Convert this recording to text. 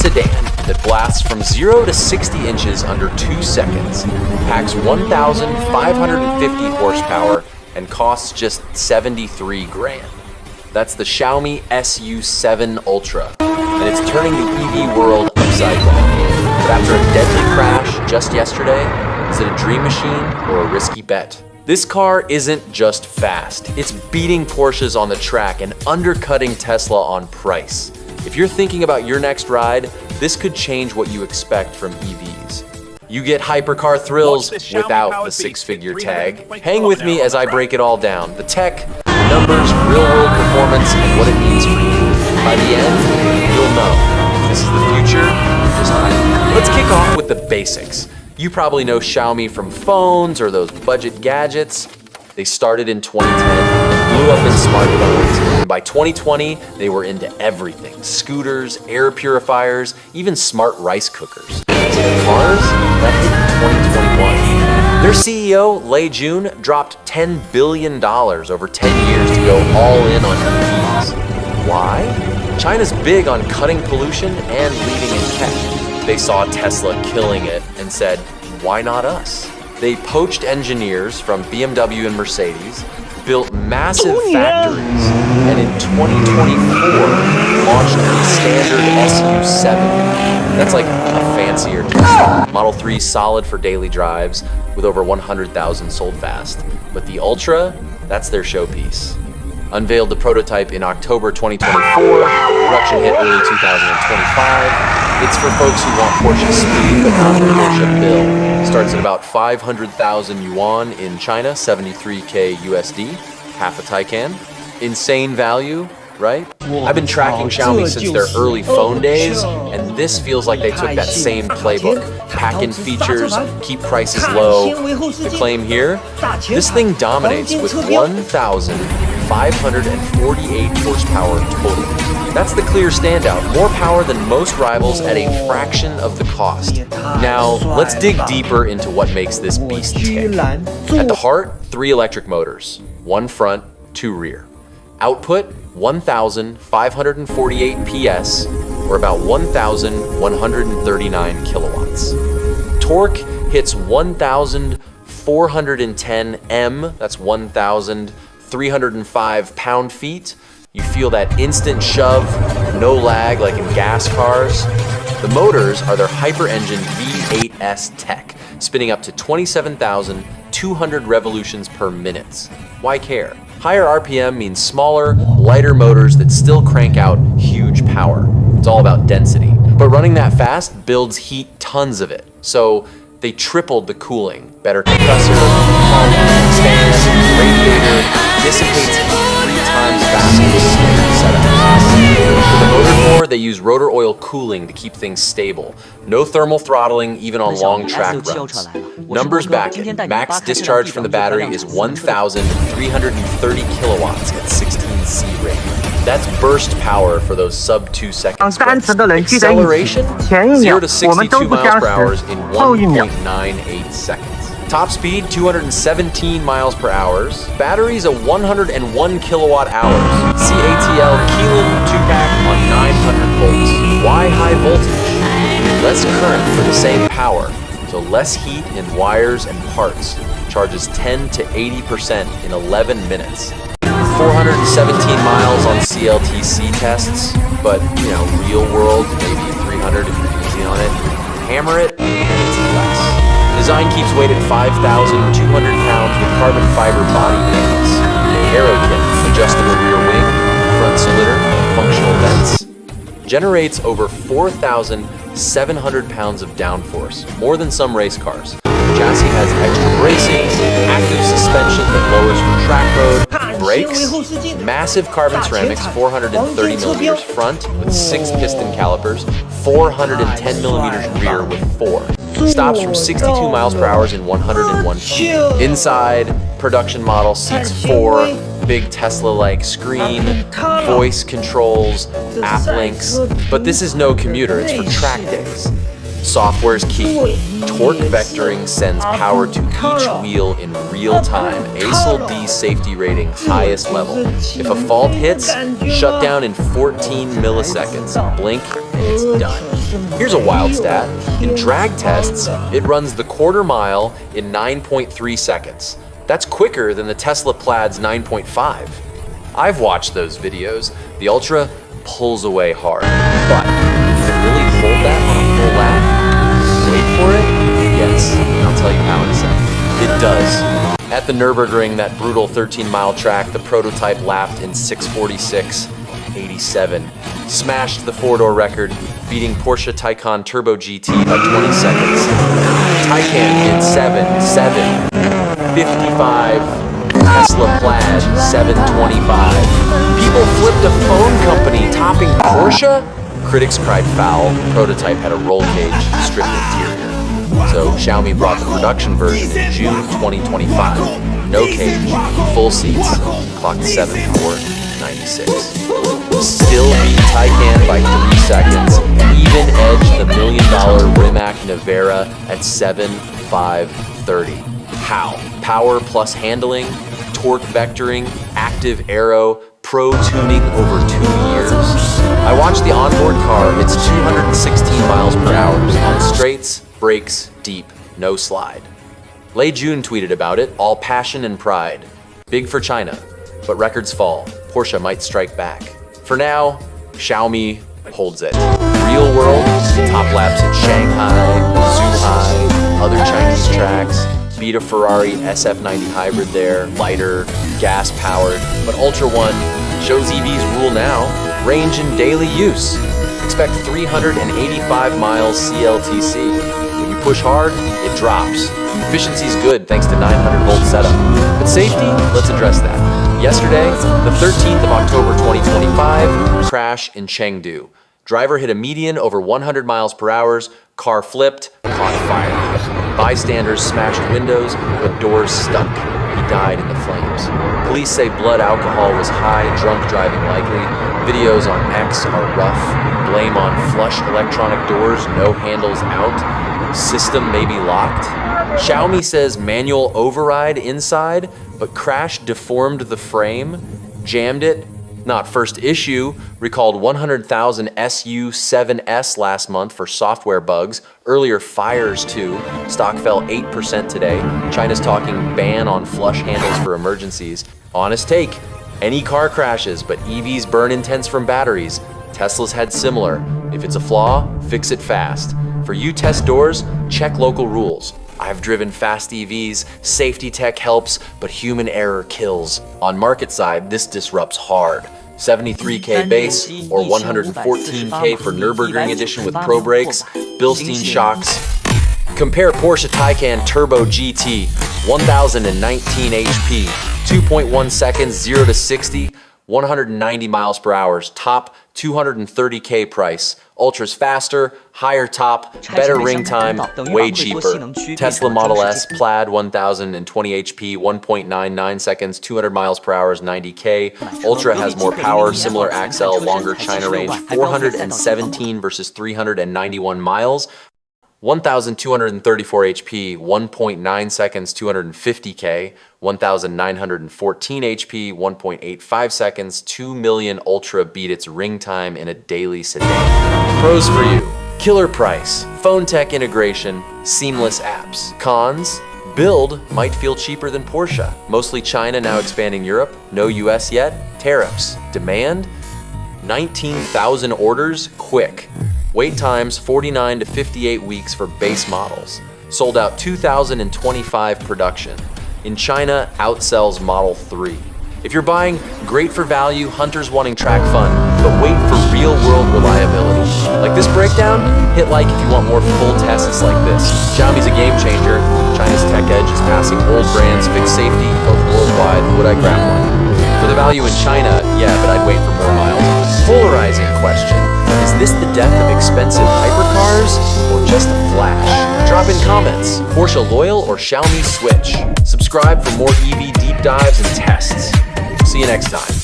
sedan that blasts from 0 to 60 inches under 2 seconds, packs 1,550 horsepower, and costs just 73 grand. That's the Xiaomi SU7 Ultra, and it's turning the EV world upside down. But after a deadly crash just yesterday, is it a dream machine or a risky bet? This car isn't just fast, it's beating Porsches on the track and undercutting Tesla on price. If you're thinking about your next ride, this could change what you expect from EVs. You get hypercar thrills without the six-figure tag. Hang with me as I break it all down. The tech, the numbers, real-world performance, and what it means for you. By the end, you'll know. This is the future, just hype. Let's kick off with the basics. You probably know Xiaomi from phones or those budget gadgets. They started in 2010, blew up in smartphones, and by 2020, they were into everything. Scooters, air purifiers, even smart rice cookers. And cars, that hit in 2021. Their CEO, Lei Jun, dropped $10 billion over 10 years to go all in on EVs. Why? China's big on cutting pollution and leading in tech. They saw Tesla killing it and said, why not us? They poached engineers from BMW and Mercedes, built massive factories, and in 2024 launched the standard SU7. That's like a fancier Tesla. Model 3 solid for daily drives, with over 100,000 sold fast. But the Ultra, that's their showpiece. Unveiled the prototype in October 2024, production hit early 2025. It's for folks who want Porsche speed, but not the Porsche bill. Starts at about 500,000 yuan in China, 73K USD, half a Taycan. Insane value, right? I've been tracking Xiaomi since their early phone days, and this feels like they took that same playbook. Pack in features, keep prices low. The claim here, this thing dominates with 1,548 horsepower total. That's the clear standout, more power than most rivals at a fraction of the cost. Now, let's dig deeper into what makes this beast tick. At the heart, 3 electric motors, 1 front, 2 rear. Output, 1,548 PS, or about 1,139 kilowatts. Torque hits 1,410 M, that's 1,305 pound-feet. You feel that instant shove, no lag like in gas cars. The motors are their hyper-engine V8S tech, spinning up to 27,200 revolutions per minute. Why care? Higher RPM means smaller, lighter motors that still crank out huge power. It's all about density. But running that fast builds heat, tons of it. So they tripled the cooling. Better compressor, pump, fan, radiator, dissipates heat 3 times faster than standard setups. For the motor core, they use rotor oil cooling to keep things stable. No thermal throttling, even on long track runs. Numbers back it. Max discharge from the battery is 1,330 kilowatts at 16C rating. That's burst power for those sub 2 seconds. Acceleration, 0 to 62 miles per hour in 1.98 seconds. Top speed, 217 miles per hour. Batteries of 101 kilowatt hours. CATL Keelan 2-pack on 900 volts. Why high voltage? Less current for the same power, so less heat in wires and parts. Charges 10 to 80% in 11 minutes. 417 miles on CLTC tests, but real world, maybe 300 if you're easy on it. Hammer it, and it's less. Design keeps weight at 5,200 pounds with carbon fiber body panels. Aero kit, adjustable rear wing, front splitter, functional vents. Generates over 4,700 pounds of downforce, more than some race cars. The chassis has extra bracing, active suspension that lowers for track mode, brakes, massive carbon ceramics, 430 millimeters front with 6 piston calipers, 410 millimeters rear with 4. Stops from 62 miles per hour in 101 feet. Inside, production model seats 4, big Tesla-like screen, voice controls, app links. But this is no commuter, it's for track days. Software's key. Torque vectoring sends power to each wheel in real time. ASIL-D safety rating, highest level. If a fault hits, shut down in 14 milliseconds. Blink and it's done. Here's a wild stat. In drag tests, it runs the quarter mile in 9.3 seconds. That's quicker than the Tesla Plaid's 9.5. I've watched those videos. The Ultra pulls away hard, but can it really hold that on a full lap? Wait for it? Yes, I'll tell you how in a second. It does. At the Nürburgring, that brutal 13-mile track, the prototype lapped in 6:46.87. Smashed the four-door record, beating Porsche Taycan Turbo GT by 20 seconds. Taycan did 7:55. Tesla Plaid 7:25. People flipped a phone company topping Porsche? Critics cried foul. Prototype had a roll cage, stripped interior. So Xiaomi brought the production version in June 2025. No cage, full seats, clocked 7:4.96. Still beat Taycan by 3 seconds. Even edged the $1 million Rimac Nevera at 7:5.30. How? Power plus handling, torque vectoring, active aero, pro tuning over 2 years. I watched the onboard car. It's 216 miles per hour on straights, brakes, deep, no slide. Lei Jun tweeted about it, all passion and pride. Big for China, but records fall. Porsche might strike back. For now, Xiaomi holds it. Real world, top laps in Shanghai, Zhuhai, other Chinese tracks. Beat a Ferrari SF90 hybrid there, lighter, gas-powered, but Ultra One shows EVs rule now, range in daily use. Expect 385 miles CLTC. When you push hard, it drops. Efficiency's good thanks to 900-volt setup. But safety, let's address that. Yesterday, the 13th of October 2025, crash in Chengdu. Driver hit a median over 100 miles per hour, car flipped, caught fire. Bystanders smashed windows, but doors stuck. He died in the flames. Police say blood alcohol was high, drunk driving likely. Videos on X are rough. Blame on flush electronic doors, no handles out. System may be locked. Xiaomi says manual override inside, but crash deformed the frame, jammed it. Not first issue, recalled 100,000 SU7S last month for software bugs. Earlier fires too. Stock fell 8% today. China's talking ban on flush handles for emergencies. Honest take, any car crashes, but EVs burn intense from batteries. Tesla's had similar. If it's a flaw, fix it fast. For you test doors, check local rules. I've driven fast EVs, safety tech helps, but human error kills. On market side, this disrupts hard. 73K base or 114K for Nürburgring edition with Pro Brakes, Bilstein shocks. Compare Porsche Taycan Turbo GT, 1019 HP, 2.1 seconds, 0 to 60, 190 miles per hour, top 230K price. Ultra's faster, higher top, better ring time, way cheaper. Tesla Model S, Plaid 1020 HP, 1.99 seconds, 200 miles per hour, 90K. Ultra has more power, similar axle, longer China range, 417 versus 391 miles. 1,234 HP, 1.9 seconds, 250K, 1,914 HP, 1.85 seconds, 2 million Ultra beat its ring time in a daily sedan. Pros for you: killer price, phone tech integration, seamless apps. Cons: build might feel cheaper than Porsche. Mostly China, now expanding Europe. No US yet. Tariffs. Demand: 19,000 orders, quick. Wait times 49 to 58 weeks for base models. Sold out 2025 production. In China, outsells Model 3. If you're buying, great for value, hunters wanting track fun, but wait for real-world reliability. Like this breakdown? Hit like if you want more full tests like this. Xiaomi's a game changer. China's tech edge is passing old brands, fix safety, both worldwide. Would I grab one? For the value in China, yeah, but I'd wait for more miles. Polarizing question. Is this the death of expensive hypercars, or just a flash? Drop in comments. Porsche loyal or Xiaomi switch? Subscribe for more EV deep dives and tests. See you next time.